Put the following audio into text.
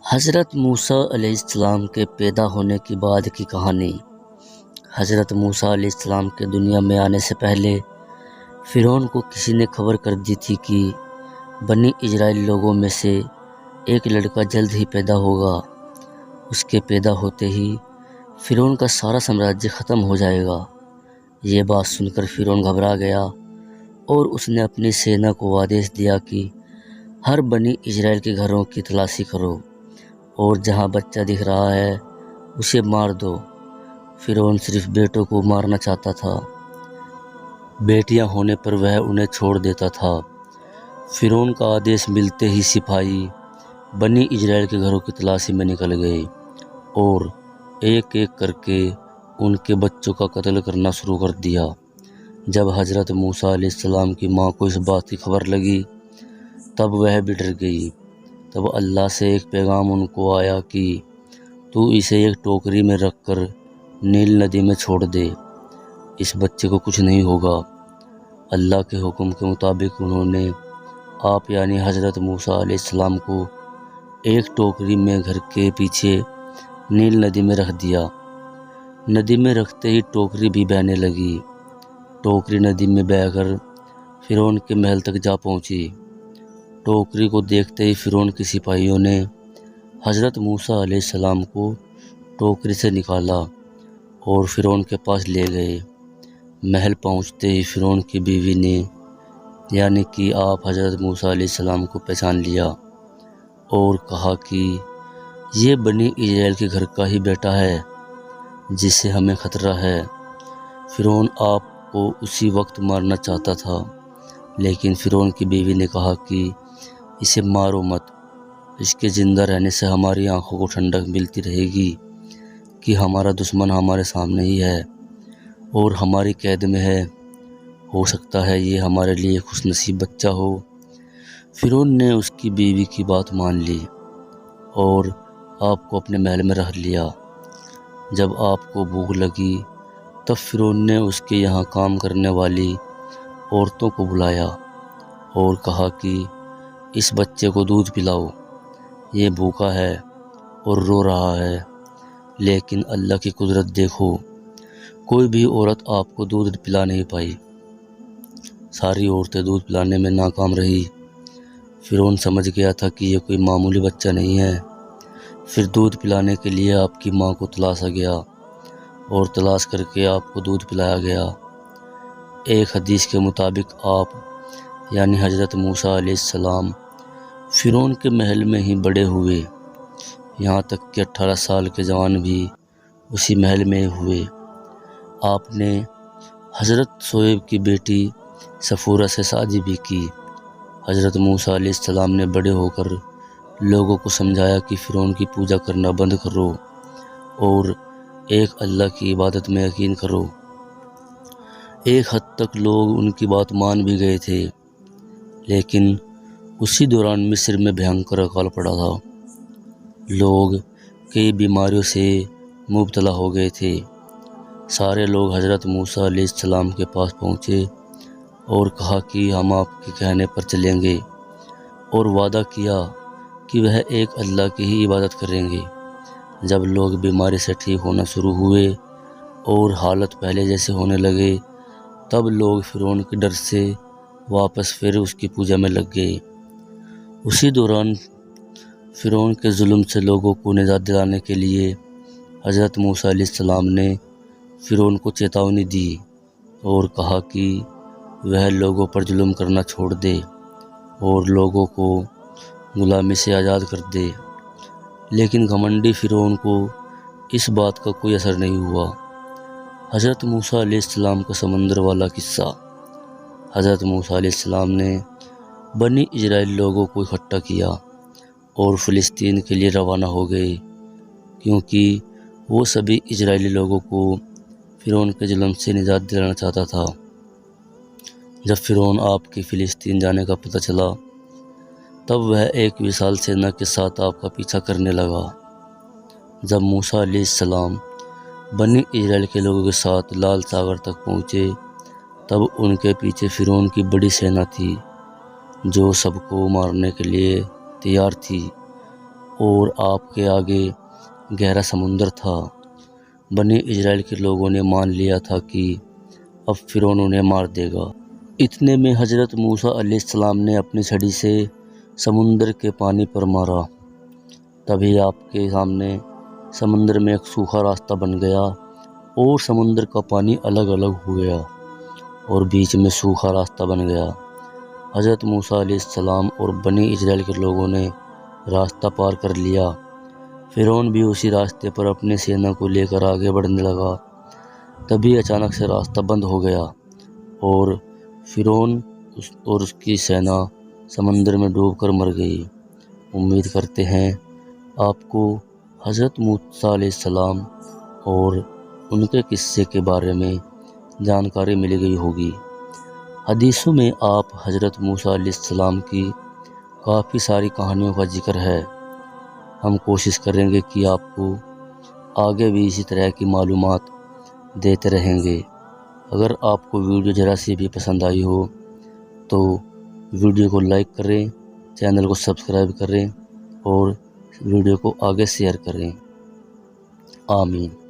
حضرت موسیٰ علیہ السلام کے پیدا ہونے کے بعد کی کہانی۔ حضرت موسیٰ علیہ السلام کے دنیا میں آنے سے پہلے فرعون کو کسی نے خبر کر دی تھی کہ بنی اسرائیل لوگوں میں سے ایک لڑکا جلد ہی پیدا ہوگا۔ اس کے پیدا ہوتے ہی فرعون کا سارا سامراجیہ ختم ہو جائے گا۔ یہ بات سن کر فرعون گھبرا گیا اور اس نے اپنی سینا کو آدیش دیا کہ ہر بنی اسرائیل کے گھروں کی تلاشی کرو اور جہاں بچہ دکھ رہا ہے اسے مار دو۔ فرعون صرف بیٹوں کو مارنا چاہتا تھا، بیٹیاں ہونے پر وہ انہیں چھوڑ دیتا تھا۔ فرعون کا آدیش ملتے ہی سپاہی بنی اسرائیل کے گھروں کی تلاشی میں نکل گئے اور ایک ایک کر کے ان کے بچوں کا قتل کرنا شروع کر دیا۔ جب حضرت موسیٰ علیہ السلام کی ماں کو اس بات کی خبر لگی تب وہ بھی ڈر گئی۔ تب اللہ سے ایک پیغام ان کو آیا کہ تو اسے ایک ٹوکری میں رکھ کر نیل ندی میں چھوڑ دے، اس بچے کو کچھ نہیں ہوگا۔ اللہ کے حکم کے مطابق انہوں نے آپ یعنی حضرت موسیٰ علیہ السلام کو ایک ٹوکری میں گھر کے پیچھے نیل ندی میں رکھ دیا۔ ندی میں رکھتے ہی ٹوکری بھی بہنے لگی۔ ٹوکری ندی میں بہہ کر فرعون کے محل تک جا پہنچی۔ ٹوکری کو دیکھتے ہی فرعون کے سپاہیوں نے حضرت موسیٰ علیہ السلام کو ٹوکری سے نکالا اور فرعون کے پاس لے گئے۔ محل پہنچتے ہی فرعون کی بیوی نے یعنی کہ آپ حضرت موسیٰ علیہ السلام کو پہچان لیا اور کہا کہ یہ بنی اسرائیل کے گھر کا ہی بیٹا ہے جس سے ہمیں خطرہ ہے۔ فرعون آپ کو اسی وقت مارنا چاہتا تھا، لیکن فرعون کی بیوی نے کہا کہ اسے مارو مت، اس کے زندہ رہنے سے ہماری آنکھوں کو ٹھنڈک ملتی رہے گی کہ ہمارا دشمن ہمارے سامنے ہی ہے اور ہماری قید میں ہے، ہو سکتا ہے یہ ہمارے لیے خوش نصیب بچہ ہو۔ فرعون نے اس کی بیوی کی بات مان لی اور آپ کو اپنے محل میں رکھ لیا۔ جب آپ کو بھوک لگی تب فرعون نے اس کے یہاں کام کرنے والی عورتوں کو بلایا اور کہا کہ اس بچے کو دودھ پلاؤ، یہ بھوکا ہے اور رو رہا ہے، لیکن اللہ کی قدرت دیکھو، کوئی بھی عورت آپ کو دودھ پلا نہیں پائی، ساری عورتیں دودھ پلانے میں ناکام رہی۔ فرعون سمجھ گیا تھا کہ یہ کوئی معمولی بچہ نہیں ہے۔ پھر دودھ پلانے کے لیے آپ کی ماں کو تلاشا گیا اور تلاش کر کے آپ کو دودھ پلایا گیا۔ ایک حدیث کے مطابق آپ یعنی حضرت موسیٰ علیہ السلام فرعون کے محل میں ہی بڑے ہوئے، یہاں تک کہ 18 سال کے جوان بھی اسی محل میں ہوئے۔ آپ نے حضرت شعیب کی بیٹی صفورہ سے شادی بھی کی۔ حضرت موسیٰ علیہ السلام نے بڑے ہو کر لوگوں کو سمجھایا کہ فرعون کی پوجا کرنا بند کرو اور ایک اللہ کی عبادت میں یقین کرو۔ ایک حد تک لوگ ان کی بات مان بھی گئے تھے، لیکن اسی دوران مصر میں بھیانکر اکال پڑا تھا۔ لوگ کئی بیماریوں سے مبتلا ہو گئے تھے۔ سارے لوگ حضرت موسیٰ علیہ السلام کے پاس پہنچے اور کہا کہ ہم آپ کے کہنے پر چلیں گے، اور وعدہ کیا کہ وہ ایک اللہ کی ہی عبادت کریں گے۔ جب لوگ بیماری سے ٹھیک ہونا شروع ہوئے اور حالت پہلے جیسے ہونے لگے تب لوگ فرعون کے ڈر سے واپس پھر اس کی پوجا میں لگ گئے۔ اسی دوران فرعون کے ظلم سے لوگوں کو نجات دلانے کے لیے حضرت موسیٰ علیہ السلام نے فرعون کو چیتاونی دی اور کہا کہ وہ لوگوں پر ظلم کرنا چھوڑ دے اور لوگوں کو غلامی سے آزاد کر دے، لیکن گھمنڈی فرعون کو اس بات کا کوئی اثر نہیں ہوا۔ حضرت موسیٰ علیہ السلام کا سمندر والا قصہ۔ حضرت موسیٰ علیہ السلام نے بنی اسرائیل لوگوں کو اکٹھا کیا اور فلسطین کے لیے روانہ ہو گئے، کیونکہ وہ سبھی اسرائیلی لوگوں کو فرعون کے ظلم سے نجات دلانا چاہتا تھا۔ جب فرعون آپ کے فلسطین جانے کا پتہ چلا تب وہ ایک وشال سینا کے ساتھ آپ کا پیچھا کرنے لگا۔ جب موسیٰ علیہ السلام بنی اسرائیل کے لوگوں کے ساتھ لال ساگر تک پہنچے تب ان کے پیچھے فرعون کی بڑی سینا تھی جو سب کو مارنے کے لیے تیار تھی۔ اور آپ کے آگے گہرا سمندر تھا۔ بنی اسرائیل کے لوگوں نے مان لیا تھا کہ اب فرعون انہیں مار دے گا۔ اتنے میں حضرت موسیٰ علیہ السلام نے اپنی چھڑی سے سمندر کے پانی پر مارا۔ تبھی آپ کے سامنے سمندر میں ایک سوکھا راستہ بن گیا اور سمندر کا پانی الگ الگ ہو گیا اور بیچ میں سوکھا راستہ بن گیا۔ حضرت موسیٰ علیہ السلام اور بنی اسرائیل کے لوگوں نے راستہ پار کر لیا۔ فرعون بھی اسی راستے پر اپنی سینا کو لے کر آگے بڑھنے لگا۔ تبھی اچانک سے راستہ بند ہو گیا اور فرعون اور اس کی سینا سمندر میں ڈوب کر مر گئی۔ امید کرتے ہیں آپ کو حضرت موسیٰ علیہ السلام اور ان کے قصے کے بارے میں جانکاری مل گئی ہوگی۔ حدیثوں میں آپ حضرت موسیٰ علیہ السلام کی کافی ساری کہانیوں کا ذکر ہے۔ ہم کوشش کریں گے کہ آپ کو آگے بھی اسی طرح کی معلومات دیتے رہیں گے۔ اگر آپ کو ویڈیو ذرا سی بھی پسند آئی ہو تو ویڈیو کو لائک کریں، چینل کو سبسکرائب کریں اور ویڈیو کو آگے شیئر کریں۔ آمین۔